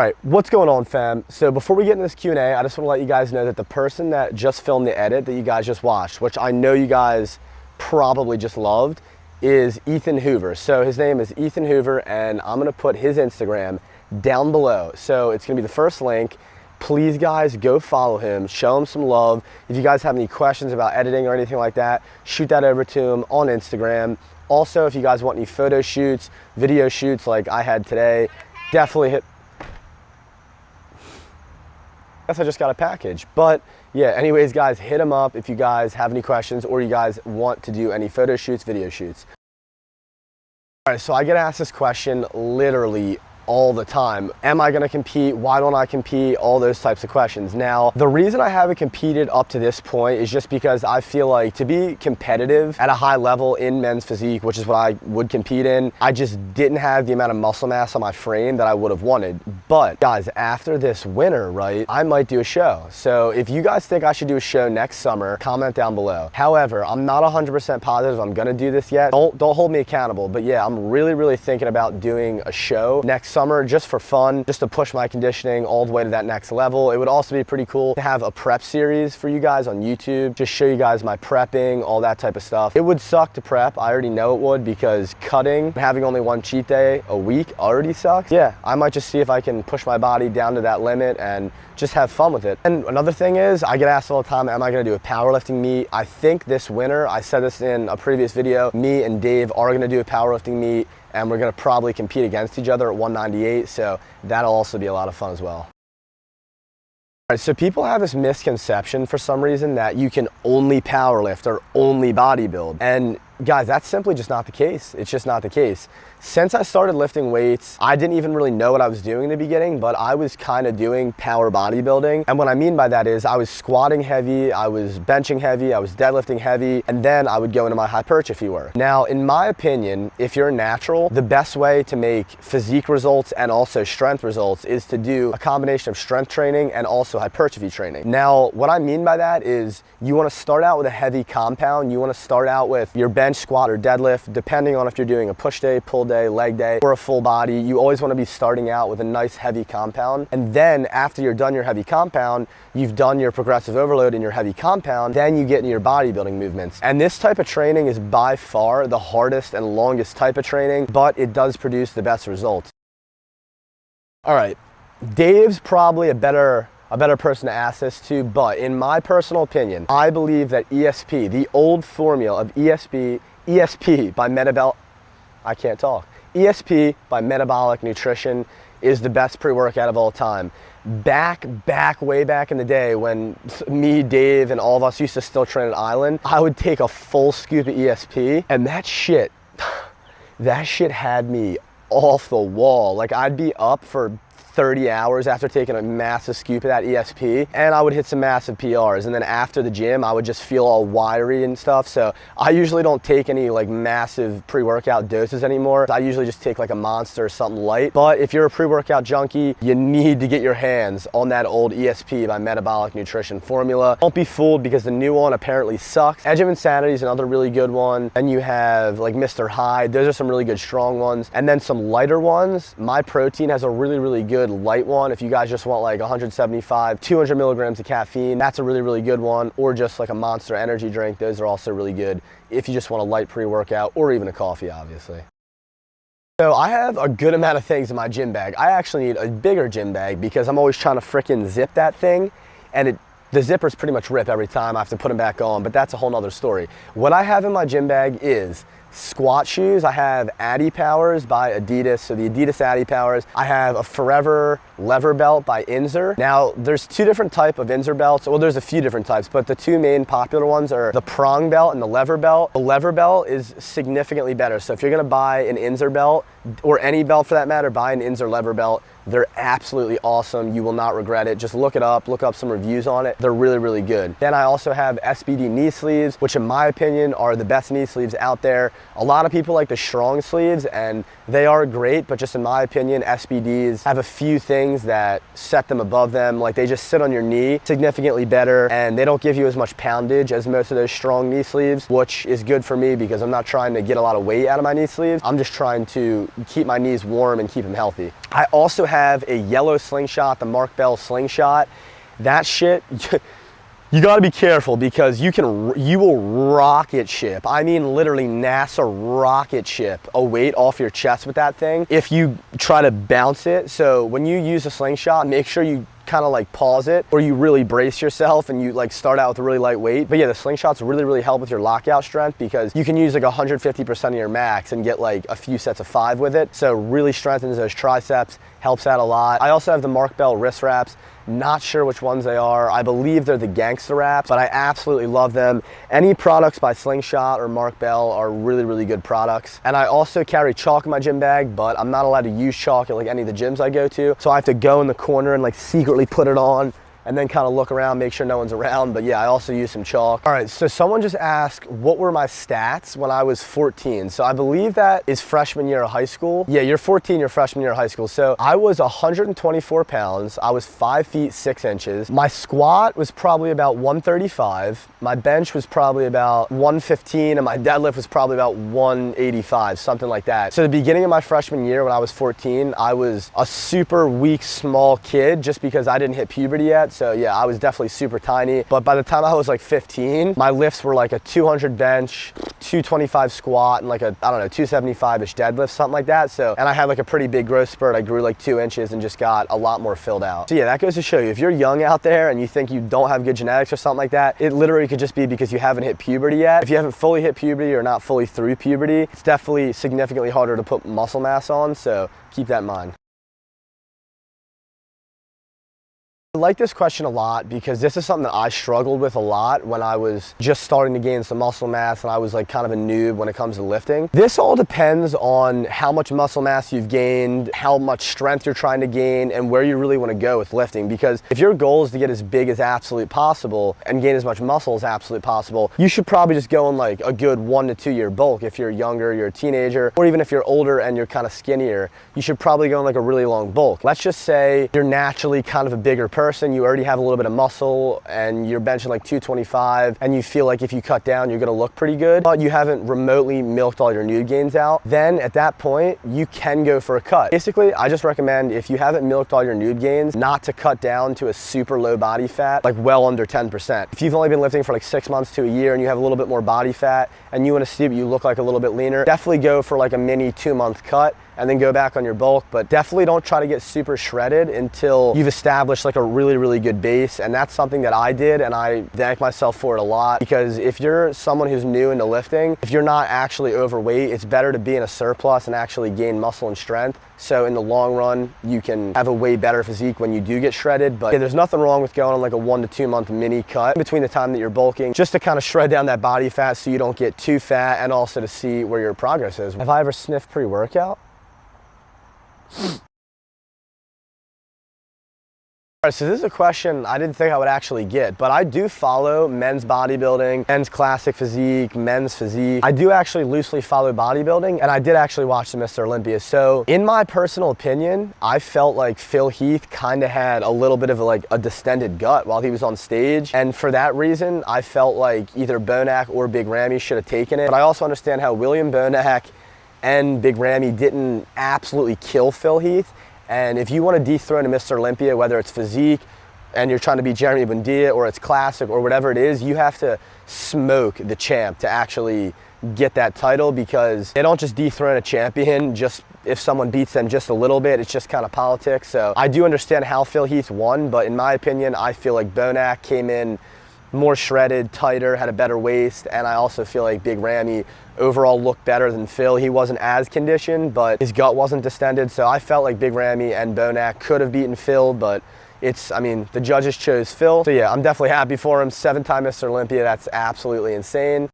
right, what's going on, fam? So before we get into this Q&A, I just want to let you guys know that the person that just filmed the edit that you guys just watched, which I know you guys probably just loved, is Ethan Hoover. So his name is Ethan Hoover, and I'm gonna put his Instagram down below. So it's gonna be the first link. Please guys, go follow him, show him some love. If you guys have any questions about editing or anything like that, shoot that over to him on Instagram. Also, if you guys want any photo shoots, video shoots like I had today, definitely hit. I guess I just got a package, but yeah, anyways guys, hit him up if you guys have any questions or you guys want to do any photo shoots, video shoots. All right, so I get asked this question literally all the time. Am I gonna compete? Why don't I compete? All those types of questions. Now, the reason I haven't competed up to this point is just because I feel like to be competitive at a high level in men's physique, which is what I would compete in, I just didn't have the amount of muscle mass on my frame that I would have wanted. But guys, after this winter, right, I might do a show. So if you guys think I should do a show next summer, comment down below. However, I'm not 100% positive I'm gonna do this yet. Don't hold me accountable, but yeah, I'm really thinking about doing a show next summer just for fun, just to push my conditioning all the way to that next level. It would also be pretty cool to have a prep series for you guys on YouTube, just show you guys my prepping, all that type of stuff. It would suck to prep, I already know it would, because cutting, having only one cheat day a week already sucks. Yeah, I might just see if I can push my body down to that limit and just have fun with it. And another thing is, I get asked all the time, am I gonna do a powerlifting meet? I think this winter, I said this in a previous video, me and Dave are gonna do a powerlifting meet, and we're gonna probably compete against each other at 198, so that'll also be a lot of fun as well. All right, so people have this misconception for some reason that you can only powerlift or only bodybuild. And guys, that's simply just not the case. It's just not the case. Since I started lifting weights, I didn't even really know what I was doing in the beginning, but I was kind of doing power bodybuilding. And what I mean by that is I was squatting heavy, I was benching heavy, I was deadlifting heavy, and then I would go into my hypertrophy work. Now, in my opinion, if you're natural, the best way to make physique results and also strength results is to do a combination of strength training and also hypertrophy training. Now, what I mean by that is you want to start out with a heavy compound. You want to start out with your bench, squat, or deadlift, depending on if you're doing a push day, pull day, leg day, or a full body. You always want to be starting out with a nice heavy compound. And then after you're done your heavy compound, you've done your progressive overload in your heavy compound, then you get into your bodybuilding movements. And this type of training is by far the hardest and longest type of training, but it does produce the best results. All right, Dave's probably a better person to ask this to, but in my personal opinion, I believe that ESP, the old formula of ESP by ESP by Metabolic Nutrition is the best pre-workout of all time. Way back in the day when me, Dave, and all of us used to still train at Island, I would take a full scoop of ESP, and that shit had me off the wall. Like, I'd be up for 30 hours after taking a massive scoop of that ESP, and I would hit some massive PRs. And then after the gym, I would just feel all wiry and stuff. So I usually don't take any like massive pre-workout doses anymore. I usually just take like a Monster or something light. But if you're a pre-workout junkie, you need to get your hands on that old ESP by Metabolic Nutrition formula. Don't be fooled, because the new one apparently sucks. Edge of Insanity is another really good one. And you have like Mr. Hyde. Those are some really good strong ones. And then some lighter ones. My Protein has a really good light one. If you guys just want like 175, 200 milligrams of caffeine, that's a really good one. Or just like a Monster energy drink. Those are also really good if you just want a light pre-workout, or even a coffee, obviously. So I have a good amount of things in my gym bag. I actually need a bigger gym bag because I'm always trying to frickin' zip that thing, and the zippers pretty much rip every time. I have to put them back on, but that's a whole nother story. What I have in my gym bag is squat shoes. I have Addy Powers by Adidas, so the Adidas Addy Powers. I have a Forever lever belt by Inzer. Now, there's two different types of Inzer belts. Well, there's a few different types, but the two main popular ones are the prong belt and the lever belt. The lever belt is significantly better. So if you're gonna buy an Inzer belt, or any belt for that matter, buy an Inzer lever belt. They're absolutely awesome. You will not regret it. Just look it up, look up some reviews on it. They're really good. Then I also have SBD knee sleeves, which in my opinion are the best knee sleeves out there. A lot of people like the strong sleeves, and they are great, but just in my opinion, SBDs have a few things that set them above them. Like they just sit on your knee significantly better, and they don't give you as much poundage as most of those strong knee sleeves, which is good for me because I'm not trying to get a lot of weight out of my knee sleeves. I'm just trying to keep my knees warm and keep them healthy. I also have a yellow slingshot, the Mark Bell slingshot. That shit, you gotta be careful because you will rocket ship. I mean literally NASA rocket ship a weight off your chest with that thing if you try to bounce it. So when you use a slingshot, make sure you kind of like pause it, or you really brace yourself and you like start out with a really light weight. But yeah, the slingshots really help with your lockout strength because you can use like 150% of your max and get like a few sets of 5 with it. So really strengthens those triceps, helps out a lot. I also have the Mark Bell wrist wraps. Not sure which ones they are. I believe they're the gangster wraps, but I absolutely love them. Any products by Slingshot or Mark Bell are really good products. And I also carry chalk in my gym bag, but I'm not allowed to use chalk at like any of the gyms I go to. So I have to go in the corner and like secretly put it on and then kind of look around, make sure no one's around. But yeah, I also use some chalk. All right, so someone just asked, what were my stats when I was 14? So I believe that is freshman year of high school. Yeah, you're 14, your freshman year of high school. So I was 124 pounds. I was 5 feet 6 inches. My squat was probably about 135. My bench was probably about 115, and my deadlift was probably about 185, something like that. So the beginning of my freshman year when I was 14, I was a super weak, small kid just because I didn't hit puberty yet. So yeah, I was definitely super tiny. But by the time I was like 15, my lifts were like a 200 bench, 225 squat, and like a, I don't know, 275-ish deadlift, something like that. So, and I had like a pretty big growth spurt. I grew like 2 inches and just got a lot more filled out. So yeah, that goes to show you, if you're young out there and you think you don't have good genetics or something like that, it literally could just be because you haven't hit puberty yet. If you haven't fully hit puberty or not fully through puberty, it's definitely significantly harder to put muscle mass on. So keep that in mind. I like this question a lot because this is something that I struggled with a lot when I was just starting to gain some muscle mass and I was like kind of a noob when it comes to lifting. This all depends on how much muscle mass you've gained, how much strength you're trying to gain, and where you really want to go with lifting. Because if your goal is to get as big as absolutely possible and gain as much muscle as absolutely possible, you should probably just go in like a good 1 to 2 year bulk. If you're younger, you're a teenager, or even if you're older and you're kind of skinnier, you should probably go in like a really long bulk. Let's just say you're naturally kind of a bigger person, you already have a little bit of muscle and you're benching like 225 and you feel like if you cut down you're gonna look pretty good, but you haven't remotely milked all your nude gains out, then at that point you can go for a cut. Basically, I just recommend, if you haven't milked all your nude gains, not to cut down to a super low body fat, like well under 10%. If you've only been lifting for like 6 months to a year and you have a little bit more body fat and you want to see that you look like a little bit leaner, definitely go for like a mini 2-month cut and then go back on your bulk. But definitely don't try to get super shredded until you've established like a really good base. And that's something that I did, and I thank myself for it a lot, because if you're someone who's new into lifting, if you're not actually overweight, it's better to be in a surplus and actually gain muscle and strength. So in the long run, you can have a way better physique when you do get shredded. But yeah, there's nothing wrong with going on like a 1 to 2 month mini cut between the time that you're bulking, just to kind of shred down that body fat so you don't get too fat, and also to see where your progress is. Have I ever sniffed pre-workout? All right, so this is a question I didn't think I would actually get, but I do follow men's bodybuilding, men's classic physique, men's physique. I do actually loosely follow bodybuilding, and I did actually watch the Mr. Olympia. So in my personal opinion, I felt like Phil Heath kind of had a little bit of a distended gut while he was on stage. And for that reason, I felt like either Bonac or Big Ramy should have taken it. But I also understand how William Bonac and Big Ramy didn't absolutely kill Phil Heath. And if you want to dethrone a Mr. Olympia, whether it's physique and you're trying to be Jeremy Buendia, or it's classic, or whatever it is, you have to smoke the champ to actually get that title, because they don't just dethrone a champion just if someone beats them just a little bit. It's just kind of politics. So I do understand how Phil Heath won, but in my opinion, I feel like Bonac came in more shredded, tighter, had a better waist, and I also feel like Big Ramy overall looked better than Phil. He wasn't as conditioned, but his gut wasn't distended, so I felt like Big Ramy and Bonac could have beaten Phil, but I mean, the judges chose Phil. So yeah, I'm definitely happy for him. 7-time Mr. Olympia, that's absolutely insane.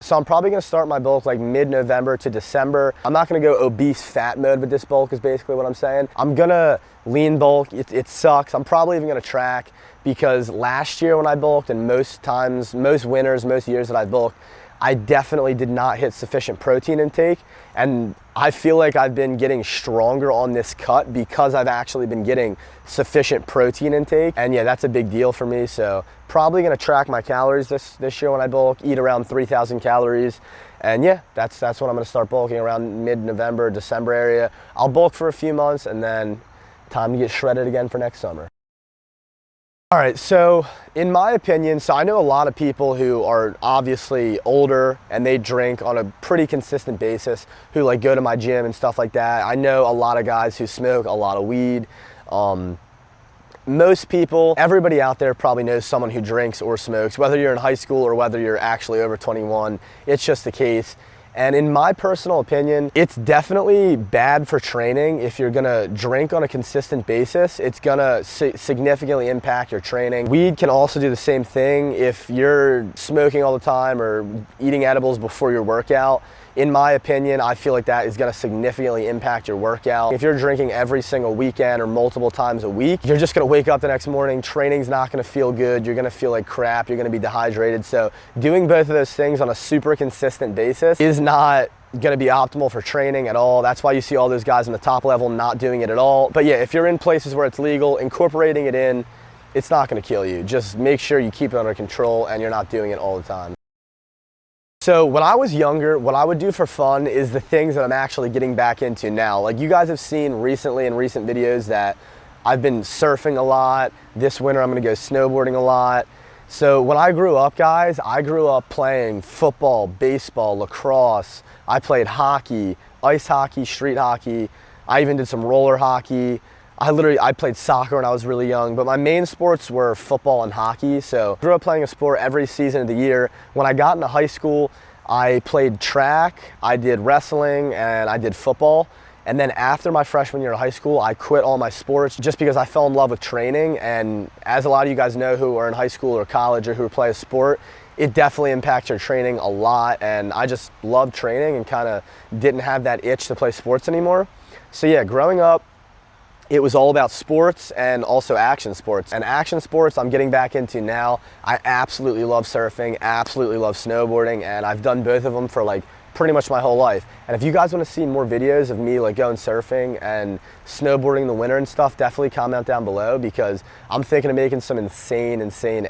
So I'm probably gonna start my bulk like mid-November to December. I'm not gonna go obese fat mode with this bulk, is basically what I'm saying. I'm gonna lean bulk. It sucks. I'm probably even gonna track, because last year when I bulked, and most times, most winters, most years that I bulked, I definitely did not hit sufficient protein intake, and I feel like I've been getting stronger on this cut because I've actually been getting sufficient protein intake. And yeah, that's a big deal for me. So probably gonna track my calories this year when I bulk, eat around 3,000 calories. And yeah, that's what I'm gonna start bulking around mid-November, December area. I'll bulk for a few months and then time to get shredded again for next summer. All right, so in my opinion, so I know a lot of people who are obviously older and they drink on a pretty consistent basis, who like go to my gym and stuff like that. I know a lot of guys who smoke a lot of weed. Most people, everybody out there probably knows someone who drinks or smokes, whether you're in high school or whether you're actually over 21, it's just the case. And in my personal opinion, it's definitely bad for training. If you're gonna drink on a consistent basis, it's gonna significantly impact your training. Weed can also do the same thing. If you're smoking all the time or eating edibles before your workout, in my opinion, I feel like that is gonna significantly impact your workout. If you're drinking every single weekend or multiple times a week, you're just gonna wake up the next morning, training's not gonna feel good, you're gonna feel like crap, you're gonna be dehydrated. So doing both of those things on a super consistent basis is not gonna be optimal for training at all. That's why you see all those guys in the top level not doing it at all. But yeah, if you're in places where it's legal, incorporating it in, it's not gonna kill you. Just make sure you keep it under control and you're not doing it all the time. So when I was younger, what I would do for fun is the things that I'm actually getting back into now. Like you guys have seen recently in recent videos that I've been surfing a lot. This winter I'm gonna go snowboarding a lot. So when I grew up, guys, I grew up playing football, baseball, lacrosse. I played hockey, ice hockey, street hockey. I even did some roller hockey. I played soccer when I was really young, but my main sports were football and hockey. So I grew up playing a sport every season of the year. When I got into high school, I played track, I did wrestling, and I did football. And then after my freshman year of high school, I quit all my sports just because I fell in love with training. And as a lot of you guys know who are in high school or college or who play a sport, it definitely impacts your training a lot. And I just loved training and kind of didn't have that itch to play sports anymore. So yeah, growing up, it was all about sports and also action sports. And action sports I'm getting back into now. I absolutely love surfing, absolutely love snowboarding, and I've done both of them for like pretty much my whole life. And if you guys want to see more videos of me like going surfing and snowboarding in the winter and stuff, definitely comment down below because I'm thinking of making some insane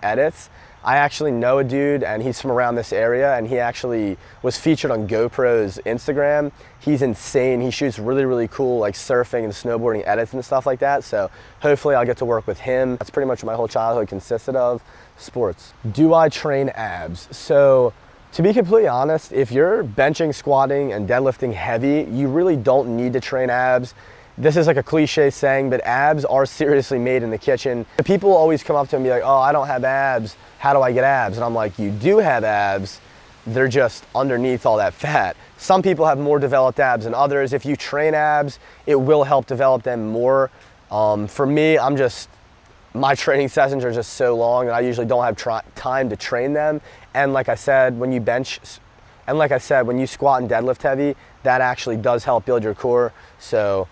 edits. I actually know a dude and he's from around this area and he actually was featured on GoPro's Instagram. He's insane. He shoots really cool like surfing and snowboarding edits and stuff like that. So hopefully I'll get to work with him. That's pretty much what my whole childhood consisted of, sports. Do I train abs? So to be completely honest, if you're benching, squatting, and deadlifting heavy, you really don't need to train abs. This is like a cliche saying, but abs are seriously made in the kitchen. People always come up to me and be like, oh, I don't have abs. How do I get abs? And I'm like, you do have abs. They're just underneath all that fat. Some people have more developed abs than others. If you train abs, it will help develop them more. For me, my training sessions are just so long and I usually don't have time to train them. And like I said, when you squat and deadlift heavy, that actually does help build your core. So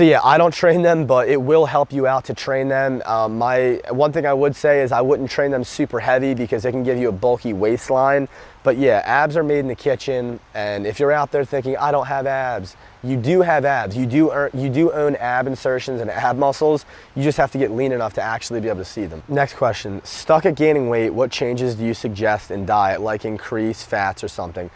yeah, I don't train them, but it will help you out to train them. One thing I would say is I wouldn't train them super heavy because it can give you a bulky waistline. But yeah, abs are made in the kitchen. And if you're out there thinking, I don't have abs, you do have abs. You do own ab insertions and ab muscles. You just have to get lean enough to actually be able to see them. Next question, stuck at gaining weight, what changes do you suggest in diet, like increase fats or something?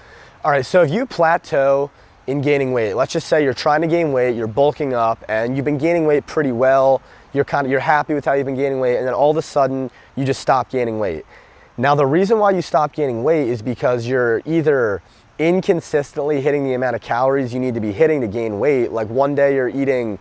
All right, so if you plateau in gaining weight, let's just say you're trying to gain weight, you're bulking up and you've been gaining weight pretty well, you're happy with how you've been gaining weight, and then all of a sudden you just stop gaining weight. Now the reason why you stop gaining weight is because you're either inconsistently hitting the amount of calories you need to be hitting to gain weight. Like one day you're eating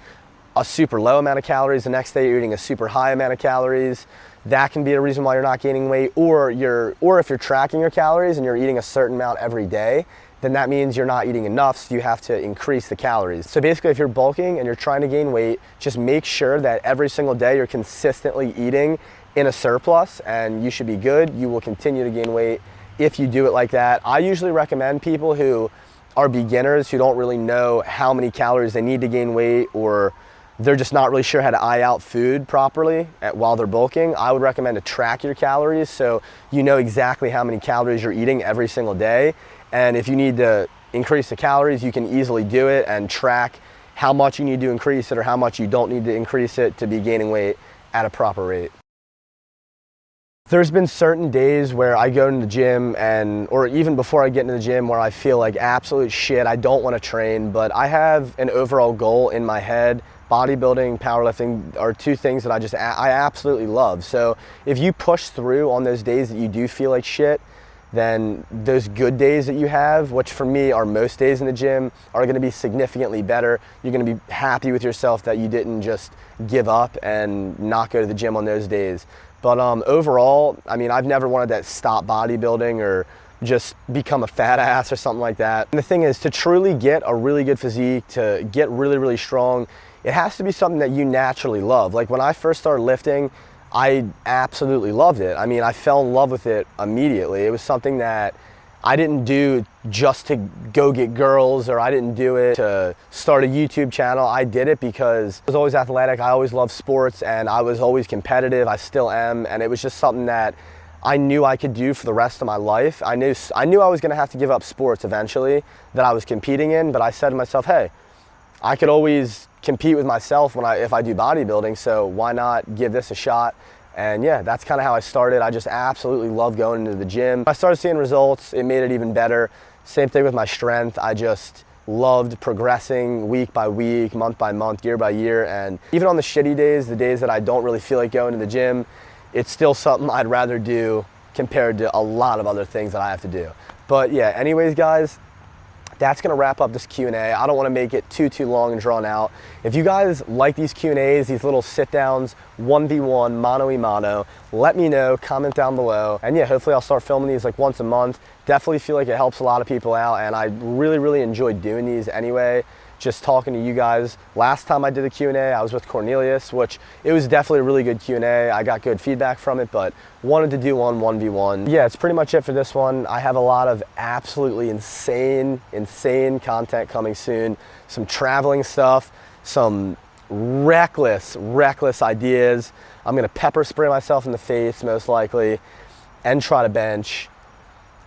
a super low amount of calories, the next day you're eating a super high amount of calories. That can be a reason why you're not gaining weight. Or if you're tracking your calories and you're eating a certain amount every day, then that means you're not eating enough, so you have to increase the calories. So basically, if you're bulking and you're trying to gain weight, just make sure that every single day you're consistently eating in a surplus and you should be good. You will continue to gain weight if you do it like that. I usually recommend people who are beginners, who don't really know how many calories they need to gain weight or they're just not really sure how to eye out food properly while they're bulking, I would recommend to track your calories so you know exactly how many calories you're eating every single day. And if you need to increase the calories, you can easily do it and track how much you need to increase it or how much you don't need to increase it to be gaining weight at a proper rate. There's been certain days where I go into the gym or even before I get into the gym where I feel like absolute shit, I don't want to train, but I have an overall goal in my head. Bodybuilding, powerlifting are two things that I absolutely love. So if you push through on those days that you do feel like shit, then those good days that you have, which for me are most days in the gym, are going to be significantly better. You're going to be happy with yourself that you didn't just give up and not go to the gym on those days. But overall, I mean, I've never wanted to stop bodybuilding or just become a fat ass or something like that. And the thing is, to truly get a really good physique, to get really, really strong, it has to be something that you naturally love. Like when I first started lifting, I absolutely loved it. I mean, I fell in love with it immediately. It was something that I didn't do just to go get girls, or I didn't do it to start a YouTube channel. I did it because I was always athletic. I always loved sports and I was always competitive. I still am. And it was just something that I knew I could do for the rest of my life. I knew I was going to have to give up sports eventually that I was competing in, but I said to myself, hey, I could always compete with myself if I do bodybuilding, so why not give this a shot? And yeah, that's kind of how I started. I just absolutely love going into the gym. I started seeing results, it made it even better. Same thing with my strength. I just loved progressing week by week, month by month, year by year. And even on the shitty days, the days that I don't really feel like going to the gym, it's still something I'd rather do compared to a lot of other things that I have to do. But yeah, anyways guys, that's gonna wrap up this Q&A. I don't wanna make it too long and drawn out. If you guys like these Q&As, these little sit downs, 1v1, mano-y-mano, let me know, comment down below. And yeah, hopefully I'll start filming these like once a month. Definitely feel like it helps a lot of people out, and I really, really enjoyed doing these anyway. Just talking to you guys. Last time I did a Q&A, I was with Cornelius, which it was definitely a really good Q&A. I got good feedback from it, but wanted to do one 1v1. Yeah, it's pretty much it for this one. I have a lot of absolutely insane content coming soon. Some traveling stuff, some reckless ideas. I'm gonna pepper spray myself in the face most likely and try to bench.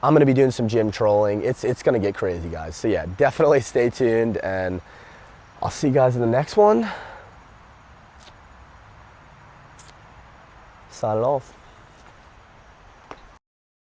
I'm gonna be doing some gym trolling. It's gonna get crazy, guys. So yeah, definitely stay tuned, and I'll see you guys in the next one. Signing off.